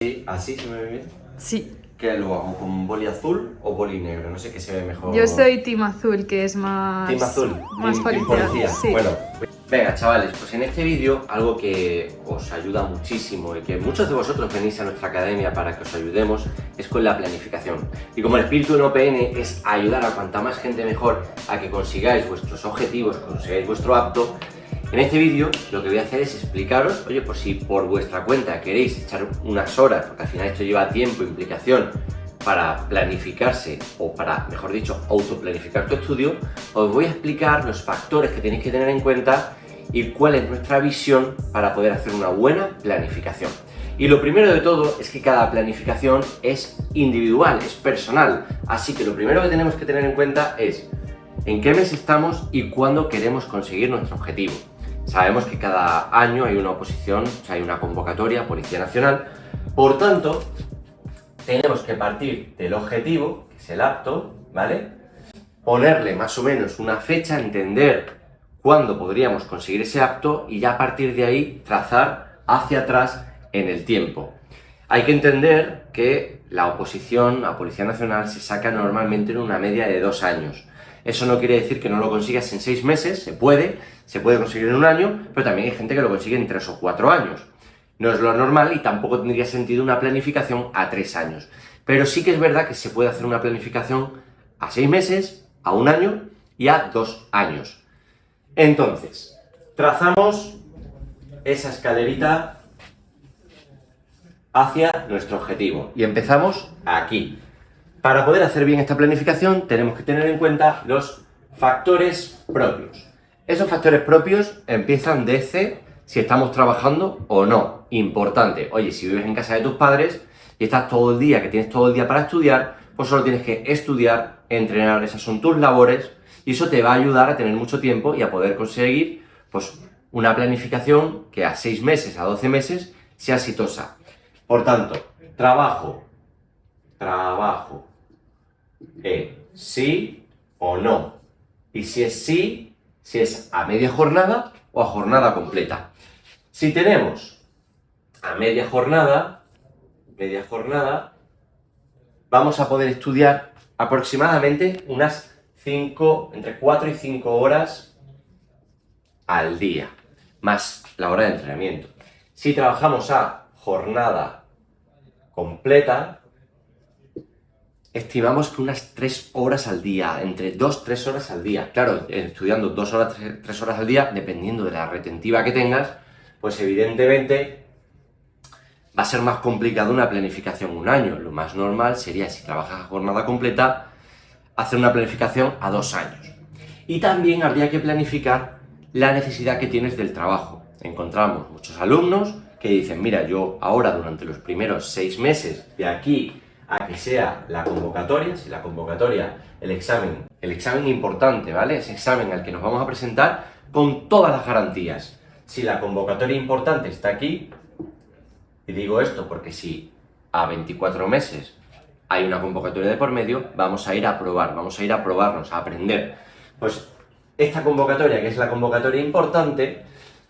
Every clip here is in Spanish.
Sí, ¿así se me ve bien? Sí, ¿Qué lo hago? ¿Con boli azul o boli negro? No sé qué se ve mejor. yo soy team azul, que es más... Team azul, más team policial. policía. Sí. Bueno, venga chavales, pues en este vídeo algo que os ayuda muchísimo y que muchos de vosotros venís a nuestra academia para que os ayudemos es con la planificación. Y como el espíritu en OPN es ayudar a cuanta más gente mejor a que consigáis vuestros objetivos, consigáis vuestro apto, en este vídeo lo que voy a hacer es explicaros, oye, pues si por vuestra cuenta queréis echar unas horas, porque al final esto lleva tiempo, implicación, para planificarse, o para, mejor dicho, autoplanificar tu estudio, os voy a explicar los factores que tenéis que tener en cuenta y cuál es nuestra visión para poder hacer una buena planificación. Y lo primero de todo es que cada planificación es individual, es personal, así que lo primero que tenemos que tener en cuenta es en qué mes estamos y cuándo queremos conseguir nuestro objetivo. Sabemos que cada año hay una oposición, o sea, hay una convocatoria, Policía Nacional, por tanto, tenemos que partir del objetivo, que es el apto, ¿vale? Ponerle más o menos una fecha, entender cuándo podríamos conseguir ese apto y ya a partir de ahí trazar hacia atrás en el tiempo. Hay que entender que la oposición a Policía Nacional se saca normalmente en una media de 2 años. Eso no quiere decir que no lo consigas en 6 meses, se puede conseguir en un año, pero también hay gente que lo consigue en 3 o 4 años. No es lo normal y tampoco tendría sentido una planificación a 3 años. Pero sí que es verdad que se puede hacer una planificación a 6 meses, a 1 año y a 2 años. Entonces, trazamos esa escalerita hacia nuestro objetivo y empezamos aquí. Para poder hacer bien esta planificación tenemos que tener en cuenta los factores propios. Esos factores propios empiezan desde si estamos trabajando o no. Importante, oye, si vives en casa de tus padres y estás todo el día, que tienes todo el día para estudiar, pues solo tienes que estudiar, entrenar, esas son tus labores y eso te va a ayudar a tener mucho tiempo y a poder conseguir pues una planificación que a 6 meses, a 12 meses sea exitosa. Por tanto, trabajo, sí o no. Y si es sí, si es a media jornada o a jornada completa. Si tenemos a media jornada, vamos a poder estudiar aproximadamente unas 5, entre 4 y 5 horas al día, más la hora de entrenamiento. Si trabajamos a jornada completa, estimamos que unas 3 horas al día, entre 2-3 horas al día. Claro, estudiando 2 horas, 3 horas al día, dependiendo de la retentiva que tengas, pues evidentemente va a ser más complicado una planificación un año. Lo más normal sería, si trabajas a jornada completa, hacer una planificación a 2 años. Y también habría que planificar la necesidad que tienes del trabajo. Encontramos muchos alumnos que dicen, mira, yo ahora durante los primeros 6 meses de aquí a que sea la convocatoria, si la convocatoria, el examen importante, ¿vale? Ese examen al que nos vamos a presentar con todas las garantías. Si la convocatoria importante está aquí, y digo esto porque si a 24 meses hay una convocatoria de por medio, vamos a ir a probar, vamos a ir a probarnos, a aprender. Pues esta convocatoria, que es la convocatoria importante,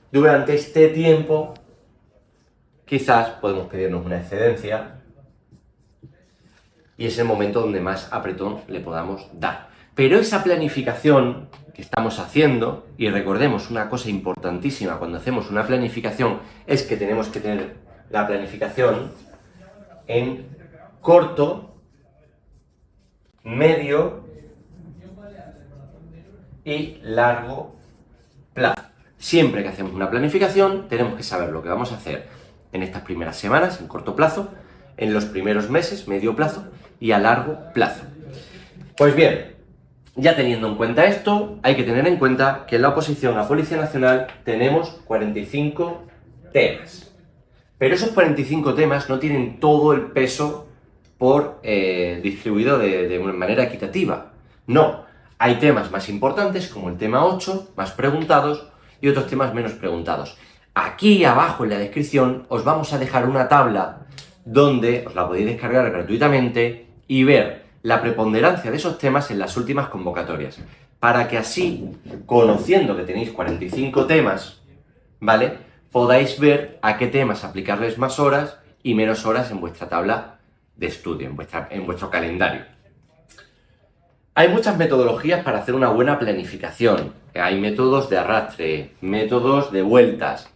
durante este tiempo quizás podemos pedirnos una excedencia y es el momento donde más apretón le podamos dar. Pero esa planificación que estamos haciendo, y recordemos una cosa importantísima cuando hacemos una planificación, es que tenemos que tener la planificación en corto, medio y largo plazo. Siempre que hacemos una planificación tenemos que saber lo que vamos a hacer en estas primeras semanas, en corto plazo, en los primeros meses, medio plazo y a largo plazo. Pues bien, ya teniendo en cuenta esto, hay que tener en cuenta que en la oposición a Policía Nacional tenemos 45 temas. Pero esos 45 temas no tienen todo el peso distribuido de una manera equitativa. No, hay temas más importantes como el tema 8, más preguntados, y otros temas menos preguntados. Aquí abajo en la descripción os vamos a dejar una tabla donde os la podéis descargar gratuitamente y ver la preponderancia de esos temas en las últimas convocatorias. Para que así, conociendo que tenéis 45 temas, ¿vale?, podáis ver a qué temas aplicarles más horas y menos horas en vuestra tabla de estudio, en vuestro calendario. Hay muchas metodologías para hacer una buena planificación. Hay métodos de arrastre, métodos de vueltas.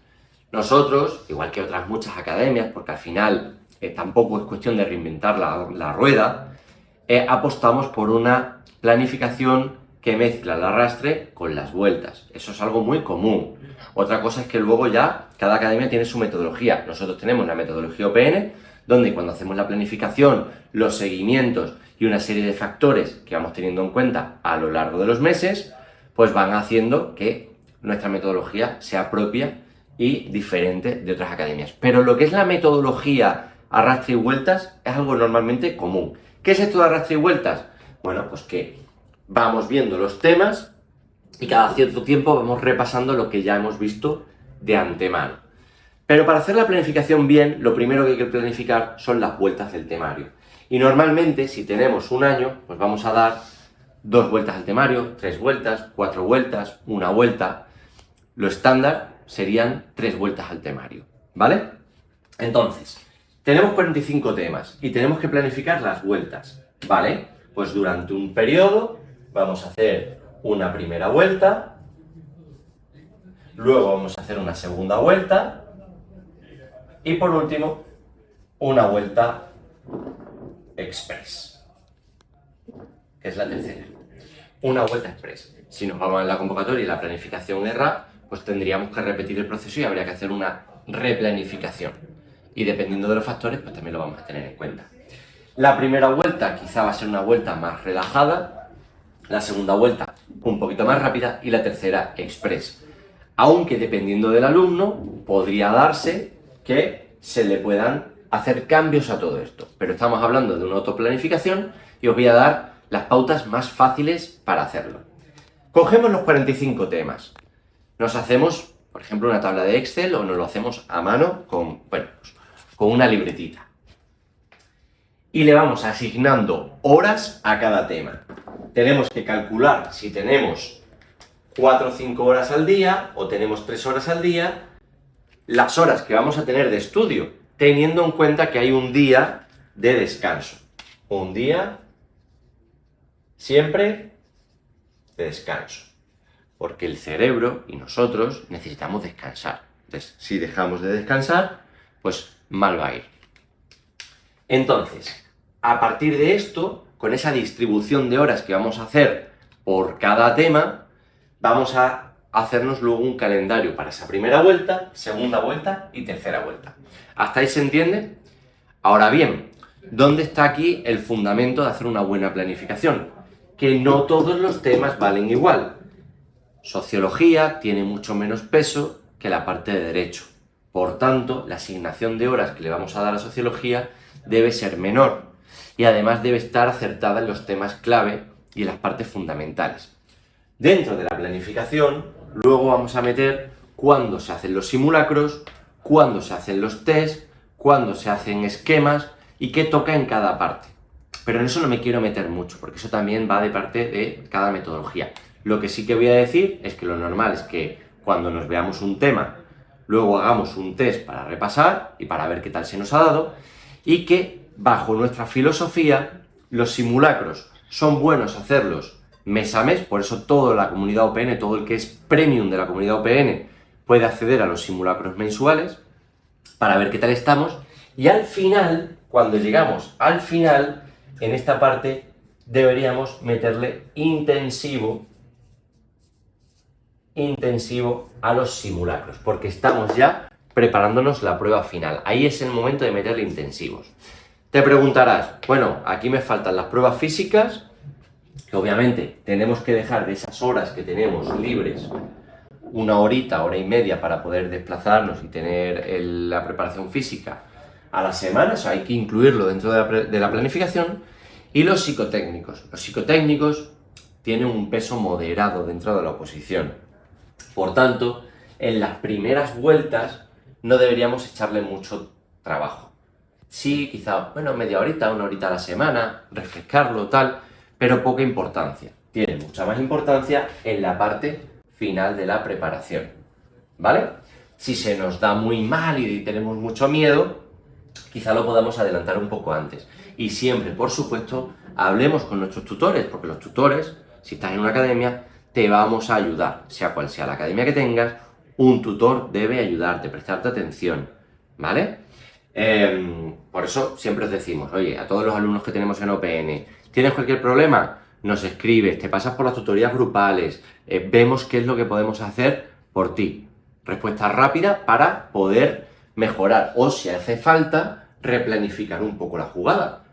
Nosotros, igual que otras muchas academias, porque al final tampoco es cuestión de reinventar la rueda, apostamos por una planificación que mezcla el arrastre con las vueltas. Eso es algo muy común. Otra cosa es que luego ya cada academia tiene su metodología. Nosotros tenemos una metodología OPN, donde cuando hacemos la planificación, los seguimientos y una serie de factores que vamos teniendo en cuenta a lo largo de los meses, pues van haciendo que nuestra metodología sea propia y diferente de otras academias. Pero lo que es la metodología arrastre y vueltas es algo normalmente común. ¿Qué es esto de arrastre y vueltas? Bueno, pues que vamos viendo los temas y cada cierto tiempo vamos repasando lo que ya hemos visto de antemano. Pero para hacer la planificación bien, lo primero que hay que planificar son las vueltas del temario. Y normalmente, si tenemos un año, pues vamos a dar 2 vueltas al temario, 3 vueltas, 4 vueltas, 1 vuelta. Lo estándar serían 3 vueltas al temario, ¿vale? Entonces, tenemos 45 temas y tenemos que planificar las vueltas, ¿vale? Pues durante un periodo vamos a hacer una primera vuelta, luego vamos a hacer una segunda vuelta y por último una vuelta express, que es la tercera. Una vuelta express. Si nos vamos en la convocatoria y la planificación erra, pues tendríamos que repetir el proceso y habría que hacer una replanificación. Y dependiendo de los factores, pues también lo vamos a tener en cuenta. La primera vuelta quizá va a ser una vuelta más relajada, la segunda vuelta un poquito más rápida y la tercera express. Aunque dependiendo del alumno, podría darse que se le puedan hacer cambios a todo esto. Pero estamos hablando de una autoplanificación y os voy a dar las pautas más fáciles para hacerlo. Cogemos los 45 temas. Nos hacemos, por ejemplo, una tabla de Excel o nos lo hacemos a mano con una libretita. Y le vamos asignando horas a cada tema. Tenemos que calcular si tenemos 4 o 5 horas al día o tenemos 3 horas al día, las horas que vamos a tener de estudio, teniendo en cuenta que hay un día de descanso. Un día siempre de descanso. Porque el cerebro y nosotros necesitamos descansar. Entonces, si dejamos de descansar, pues mal va a ir. Entonces, a partir de esto, con esa distribución de horas que vamos a hacer por cada tema, vamos a hacernos luego un calendario para esa primera vuelta, segunda vuelta y tercera vuelta. ¿Hasta ahí se entiende? Ahora bien, ¿dónde está aquí el fundamento de hacer una buena planificación? Que no todos los temas valen igual. Sociología tiene mucho menos peso que la parte de derecho. Por tanto, la asignación de horas que le vamos a dar a sociología debe ser menor y además debe estar acertada en los temas clave y en las partes fundamentales. Dentro de la planificación, luego vamos a meter cuándo se hacen los simulacros, cuándo se hacen los test, cuándo se hacen esquemas y qué toca en cada parte. Pero en eso no me quiero meter mucho, porque eso también va de parte de cada metodología. Lo que sí que voy a decir es que lo normal es que cuando nos veamos un tema, luego hagamos un test para repasar y para ver qué tal se nos ha dado, y que bajo nuestra filosofía los simulacros son buenos hacerlos mes a mes, por eso toda la comunidad OPN, todo el que es premium de la comunidad OPN puede acceder a los simulacros mensuales para ver qué tal estamos, y al final, cuando llegamos al final, en esta parte deberíamos meterle intensivo a los simulacros, porque estamos ya preparándonos la prueba final. Ahí es el momento de meterle intensivos. Te preguntarás, bueno, aquí me faltan las pruebas físicas, que obviamente tenemos que dejar de esas horas que tenemos libres, una horita, hora y media para poder desplazarnos y tener la preparación física a la semana, eso hay que incluirlo dentro de la planificación. Y los psicotécnicos. Los psicotécnicos tienen un peso moderado dentro de la oposición. Por tanto, en las primeras vueltas no deberíamos echarle mucho trabajo. Sí, quizá, bueno, media horita, una horita a la semana, refrescarlo, tal, pero poca importancia. Tiene mucha más importancia en la parte final de la preparación, ¿vale? Si se nos da muy mal y tenemos mucho miedo, quizá lo podamos adelantar un poco antes. Y siempre, por supuesto, hablemos con nuestros tutores, porque los tutores, si estás en una academia, te vamos a ayudar, sea cual sea la academia que tengas, un tutor debe ayudarte, prestarte atención, ¿vale? Por eso siempre os decimos, oye, a todos los alumnos que tenemos en OPN, ¿tienes cualquier problema? Nos escribes, te pasas por las tutorías grupales, vemos qué es lo que podemos hacer por ti. Respuesta rápida para poder mejorar o, si hace falta, replanificar un poco la jugada.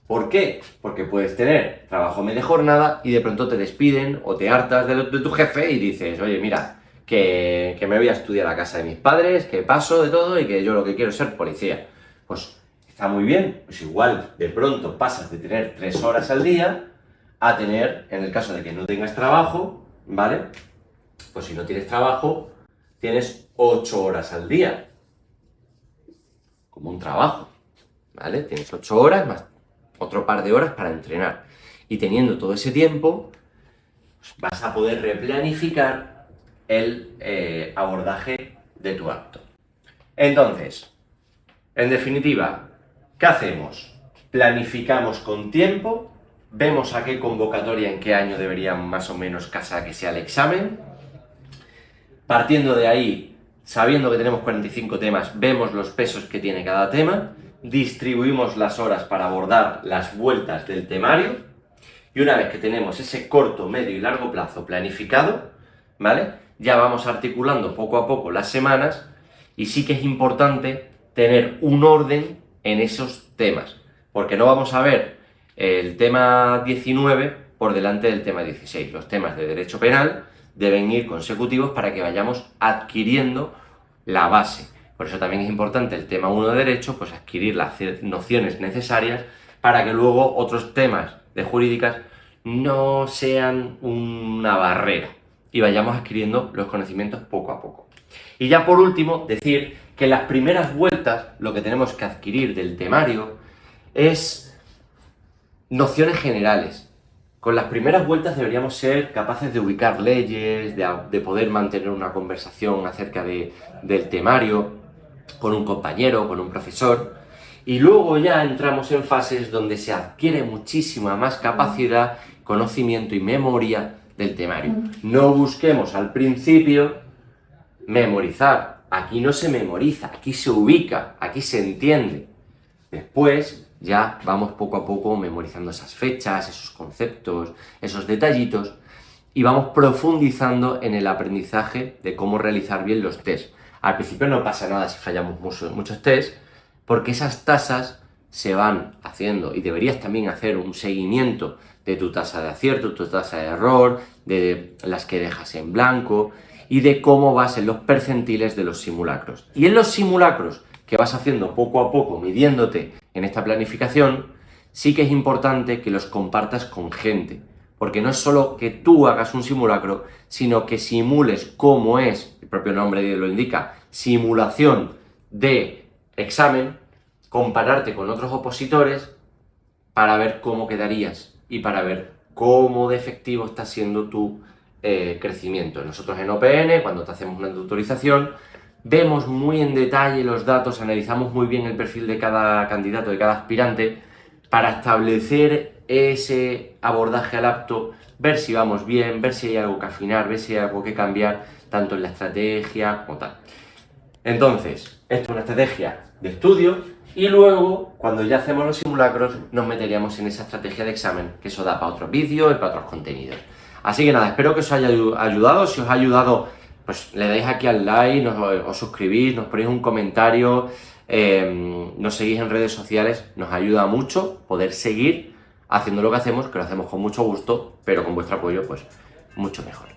¿Por qué? Porque puedes tener trabajo a media jornada y de pronto te despiden o te hartas de tu jefe y dices, oye, mira, que me voy a estudiar a casa de mis padres, que paso de todo y que yo lo que quiero es ser policía. Pues está muy bien, pues igual de pronto pasas de tener 3 horas al día a tener, en el caso de que no tengas trabajo, ¿vale? Pues si no tienes trabajo, tienes 8 horas al día, como un trabajo, ¿vale? Tienes 8 horas más otro par de horas para entrenar. Y teniendo todo ese tiempo, pues vas a poder replanificar el abordaje de tu acto. Entonces, en definitiva, ¿qué hacemos? Planificamos con tiempo, vemos a qué convocatoria, en qué año debería más o menos que sea el examen. Partiendo de ahí, sabiendo que tenemos 45 temas, vemos los pesos que tiene cada tema, distribuimos las horas para abordar las vueltas del temario, y una vez que tenemos ese corto, medio y largo plazo planificado, ¿vale? Ya vamos articulando poco a poco las semanas, y sí que es importante tener un orden en esos temas, porque no vamos a ver el tema 19 por delante del tema 16. Los temas de derecho penal deben ir consecutivos para que vayamos adquiriendo la base. Por eso también es importante el tema 1 de derecho, pues adquirir las nociones necesarias para que luego otros temas de jurídicas no sean una barrera y vayamos adquiriendo los conocimientos poco a poco. Y ya por último, decir que en las primeras vueltas lo que tenemos que adquirir del temario es nociones generales. Con las primeras vueltas deberíamos ser capaces de ubicar leyes, de poder mantener una conversación acerca del temario con un compañero, con un profesor, y luego ya entramos en fases donde se adquiere muchísima más capacidad, conocimiento y memoria del temario. No busquemos al principio memorizar, aquí no se memoriza, aquí se ubica, aquí se entiende. Después ya vamos poco a poco memorizando esas fechas, esos conceptos, esos detallitos, y vamos profundizando en el aprendizaje de cómo realizar bien los tests. Al principio no pasa nada si fallamos muchos tests, porque esas tasas se van haciendo, y deberías también hacer un seguimiento de tu tasa de acierto, tu tasa de error, de las que dejas en blanco, y de cómo vas en los percentiles de los simulacros. Y en los simulacros que vas haciendo poco a poco, midiéndote en esta planificación, sí que es importante que los compartas con gente, porque no es solo que tú hagas un simulacro, sino que simules cómo es, el propio nombre lo indica, simulación de examen, compararte con otros opositores para ver cómo quedarías y para ver cómo de efectivo está siendo tu crecimiento. Nosotros en OPN, cuando te hacemos una tutorización, vemos muy en detalle los datos, analizamos muy bien el perfil de cada candidato, de cada aspirante, para establecer ese abordaje al apto, ver si vamos bien, ver si hay algo que afinar, ver si hay algo que cambiar, tanto en la estrategia como tal. Entonces, esto es una estrategia de estudio, y luego, cuando ya hacemos los simulacros, nos meteríamos en esa estrategia de examen, que eso da para otros vídeos y para otros contenidos. Así que nada, espero que os haya ayudado. Si os ha ayudado, pues le dais aquí al like, os suscribís, nos ponéis un comentario, nos seguís en redes sociales, nos ayuda mucho poder seguir haciendo lo que hacemos, que lo hacemos con mucho gusto, pero con vuestro apoyo, pues mucho mejor.